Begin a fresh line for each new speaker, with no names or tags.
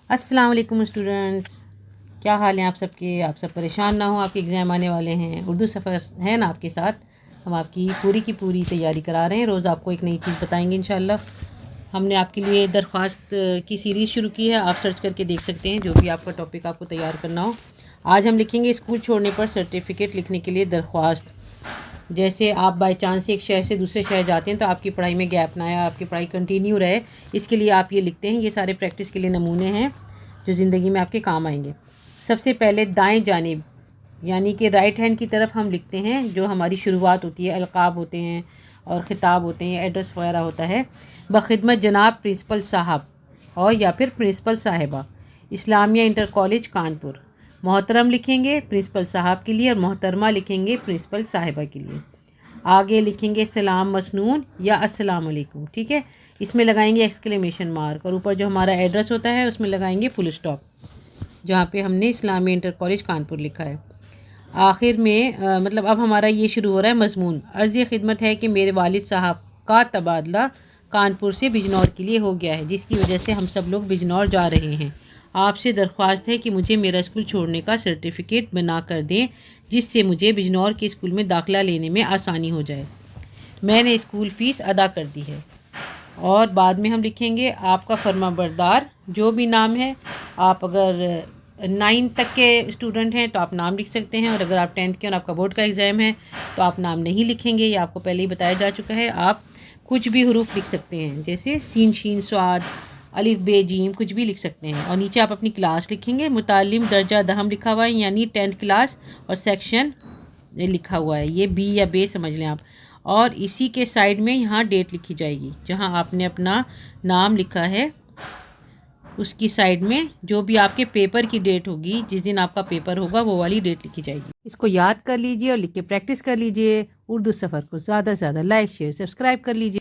السلام علیکم اسٹوڈنٹس، کیا حال ہیں آپ سب کے؟ آپ سب پریشان نہ ہوں، آپ کے ایگزام آنے والے ہیں۔ اردو سفر ہے نا آپ کے ساتھ، ہم آپ کی پوری تیاری کرا رہے ہیں۔ روز آپ کو ایک نئی چیز بتائیں گے انشاءاللہ۔ ہم نے آپ کے لیے درخواست کی سیریز شروع کی ہے، آپ سرچ کر کے دیکھ سکتے ہیں جو بھی آپ کا ٹاپک آپ کو تیار کرنا ہو۔ آج ہم لکھیں گے اسکول چھوڑنے پر سرٹیفکیٹ لکھنے کے لیے درخواست۔ جیسے آپ بائی چانس ایک شہر سے دوسرے شہر جاتے ہیں تو آپ کی پڑھائی میں گیپ نہ آئے، آپ کی پڑھائی کنٹینیو رہے، اس کے لیے آپ یہ لکھتے ہیں۔ یہ سارے پریکٹس کے لیے نمونے ہیں جو زندگی میں آپ کے کام آئیں گے۔ سب سے پہلے دائیں جانب یعنی کہ رائٹ ہینڈ کی طرف ہم لکھتے ہیں جو ہماری شروعات ہوتی ہے، القاب ہوتے ہیں اور خطاب ہوتے ہیں، ایڈریس وغیرہ ہوتا ہے۔ بخدمت جناب پرنسپل صاحب اور یا پھر پرنسپل صاحبہ، اسلامیہ انٹر کالج کانپور۔ محترم لکھیں گے پرنسپل صاحب کے لیے اور محترمہ لکھیں گے پرنسپل صاحبہ کے لیے۔ آگے لکھیں گے سلام مسنون یا السلام علیکم، ٹھیک ہے، اس میں لگائیں گے ایکسکلیمیشن مارک، اور اوپر جو ہمارا ایڈریس ہوتا ہے اس میں لگائیں گے فل اسٹاپ جہاں پہ ہم نے اسلامیہ انٹر کالج کانپور لکھا ہے۔ آخر میں اب ہمارا یہ شروع ہو رہا ہے مضمون۔ عرض یہ خدمت ہے کہ میرے والد صاحب کا تبادلہ کانپور سے بجنور کے لیے ہو گیا ہے، جس کی وجہ سے ہم سب لوگ بجنور جا رہے ہیں۔ آپ سے درخواست ہے کہ مجھے میرا اسکول چھوڑنے کا سرٹیفکیٹ بنا کر دیں، جس سے مجھے بجنور کے اسکول میں داخلہ لینے میں آسانی ہو جائے۔ میں نے اسکول فیس ادا کر دی ہے۔ اور بعد میں ہم لکھیں گے آپ کا فرما بردار جو بھی نام ہے۔ آپ اگر 9 تک کے اسٹوڈنٹ ہیں تو آپ نام لکھ سکتے ہیں، اور اگر آپ 10th کے اور آپ کا بورڈ کا ایگزام ہے تو آپ نام نہیں لکھیں گے، یہ آپ کو پہلے ہی بتایا جا چکا ہے۔ آپ کچھ بھی حروف لکھ سکتے ہیں، جیسے سین شین صاد الف بے جیم، کچھ بھی لکھ سکتے ہیں۔ اور نیچے آپ اپنی کلاس لکھیں گے۔ متعلم درجہ دہم لکھا ہوا ہے یعنی 10th کلاس، اور سیکشن لکھا ہوا ہے، یہ بی یا بے سمجھ لیں آپ۔ اور اسی کے سائڈ میں یہاں ڈیٹ لکھی جائے گی، جہاں آپ نے اپنا نام لکھا ہے اس کی سائڈ میں جو بھی آپ کے پیپر کی ڈیٹ ہوگی، جس دن آپ کا پیپر ہوگا وہ والی ڈیٹ لکھی جائے گی۔ اس کو یاد کر لیجئے اور لکھ کے پریکٹس کر لیجئے۔ اردو سفر کو زیادہ سے زیادہ لائک شیئر سبسکرائب کر لیجئے۔